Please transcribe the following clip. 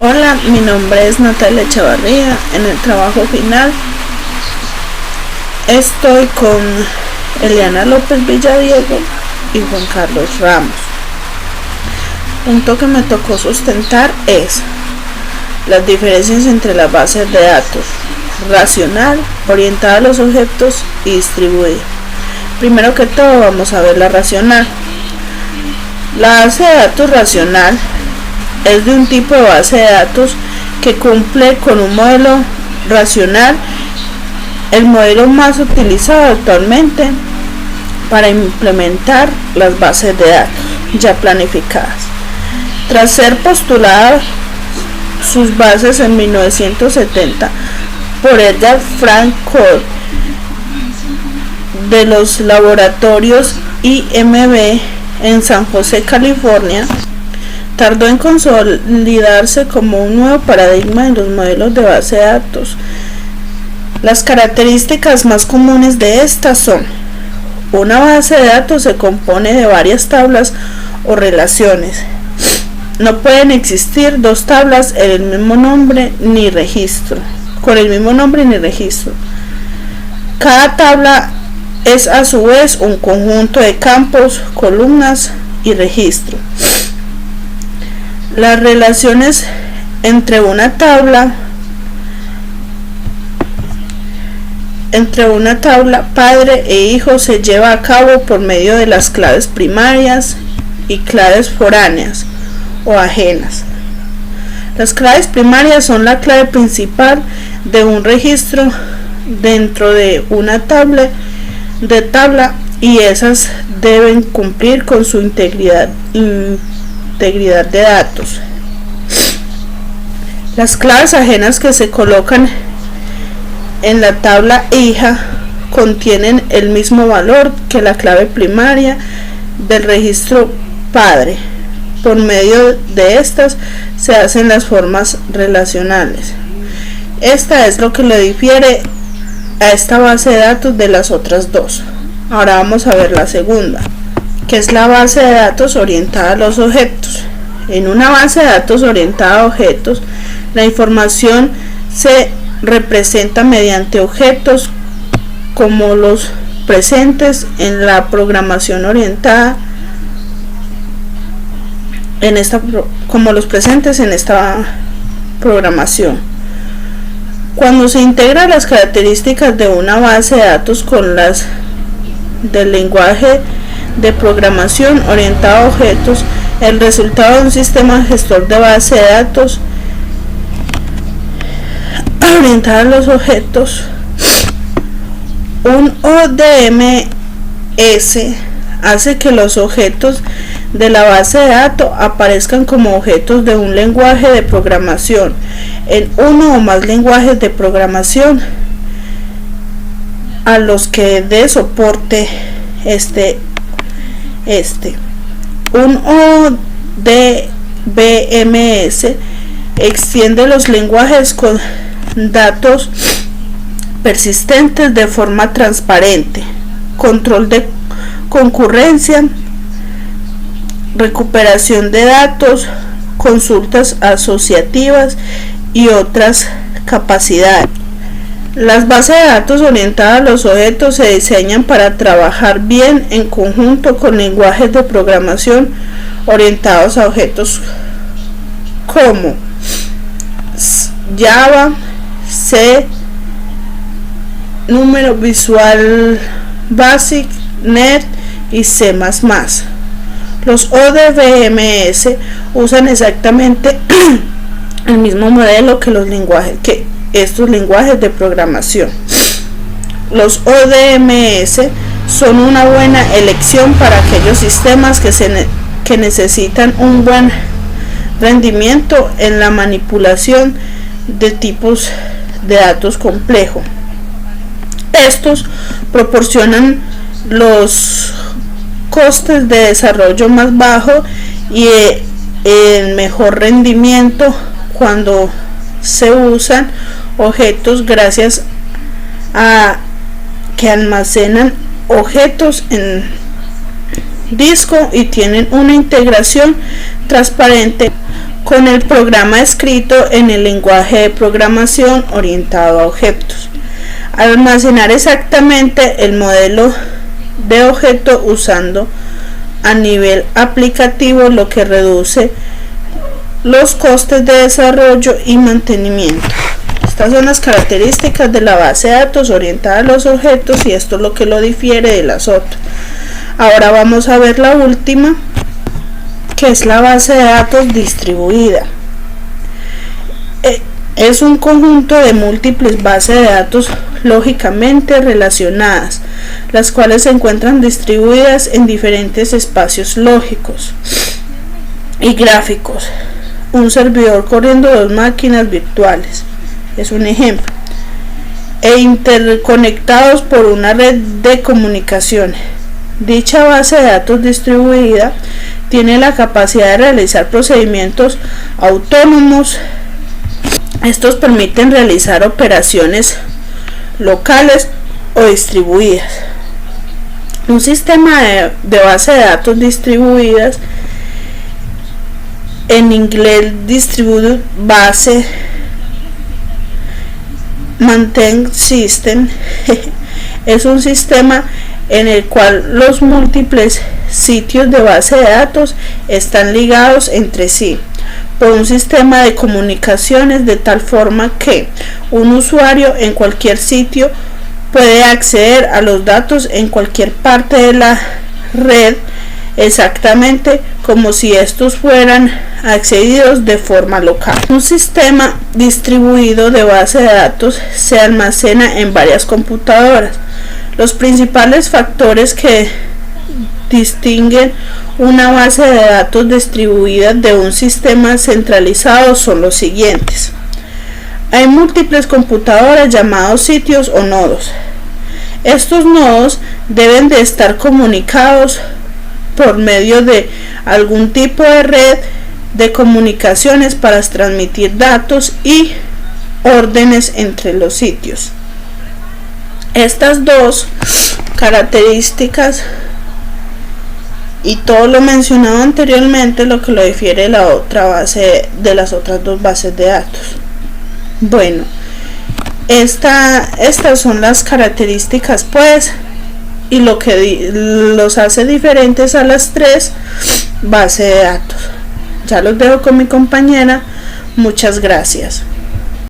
Hola, mi nombre es Natalia Chavarría. En el trabajo final estoy con Eliana López Villadiego y Juan Carlos Ramos. El punto que me tocó sustentar es las diferencias entre las bases de datos racional, orientada a los objetos y distribuida. Primero que todo vamos a ver la racional. La base de datos racional es de un tipo de base de datos que cumple con un modelo racional, el modelo más utilizado actualmente para implementar las bases de datos ya planificadas. Tras ser postuladas sus bases en 1970 por Edgar Frank Codd de los laboratorios IMB en San José, California, tardó en consolidarse como un nuevo paradigma en los modelos de base de datos. Las características más comunes de estas son: una base de datos se compone de varias tablas o relaciones. No pueden existir dos tablas con el mismo nombre ni registro. Cada tabla es a su vez un conjunto de campos, columnas y registro. Las relaciones entre una tabla padre e hijo se lleva a cabo por medio de las claves primarias y claves foráneas o ajenas. Las claves primarias son la clave principal de un registro dentro de una tabla y esas deben cumplir con su integridad de datos. Las claves ajenas que se colocan en la tabla hija contienen el mismo valor que la clave primaria del registro padre. Por medio de estas se hacen las formas relacionales. Esta es lo que le difiere a esta base de datos de las otras dos. Ahora vamos a ver la segunda, que es la base de datos orientada a los objetos. En una base de datos orientada a objetos, la información se representa mediante objetos como los presentes en la programación orientada en esta programación. Cuando se integran las características de una base de datos con las del lenguaje de programación orientado a objetos, el resultado de un sistema gestor de base de datos orientada a los objetos, un ODMS, hace que los objetos de la base de datos aparezcan como objetos de un lenguaje de programación en uno o más lenguajes de programación a los que dé soporte un ODBMS extiende los lenguajes con datos persistentes de forma transparente, control de concurrencia, recuperación de datos, consultas asociativas y otras capacidades. Las bases de datos orientadas a los objetos se diseñan para trabajar bien en conjunto con lenguajes de programación orientados a objetos como Java, C, Visual Basic, NET y C++. Los ODBMS usan exactamente el mismo modelo que estos lenguajes de programación. Los ODMS son una buena elección para aquellos sistemas que necesitan un buen rendimiento en la manipulación de tipos de datos complejos. Estos proporcionan los costes de desarrollo más bajos y el mejor rendimiento cuando se usan objetos gracias a que almacenan objetos en disco y tienen una integración transparente con el programa escrito en el lenguaje de programación orientado a objetos. Almacenar exactamente el modelo de objeto usando a nivel aplicativo, lo que reduce los costes de desarrollo y mantenimiento. Estas son las características de la base de datos orientada a los objetos y esto es lo que lo difiere de las otras. Ahora vamos a ver la última, que es la base de datos distribuida. Es un conjunto de múltiples bases de datos lógicamente relacionadas, las cuales se encuentran distribuidas en diferentes espacios lógicos y gráficos. Un servidor corriendo dos máquinas virtuales es un ejemplo, e interconectados por una red de comunicación. Dicha base de datos distribuida tiene la capacidad de realizar procedimientos autónomos. Estos permiten realizar operaciones locales o distribuidas. Un sistema de base de datos distribuidas, en inglés Distributed Base Management System, es un sistema en el cual los múltiples sitios de base de datos están ligados entre sí por un sistema de comunicaciones, de tal forma que un usuario en cualquier sitio puede acceder a los datos en cualquier parte de la red, exactamente como si estos fueran accedidos de forma local. Un sistema distribuido de base de datos se almacena en varias computadoras. Los principales factores que distinguen una base de datos distribuida de un sistema centralizado son los siguientes. Hay múltiples computadoras llamados sitios o nodos. Estos nodos deben de estar comunicados por medio de algún tipo de red de comunicaciones para transmitir datos y órdenes entre los sitios. Estas dos características y todo lo mencionado anteriormente, lo que lo difiere de la otra base, de las otras dos bases de datos. Bueno, estas son las características pues, y lo que los hace diferentes a las tres bases de datos. Ya los dejo con mi compañera. Muchas gracias.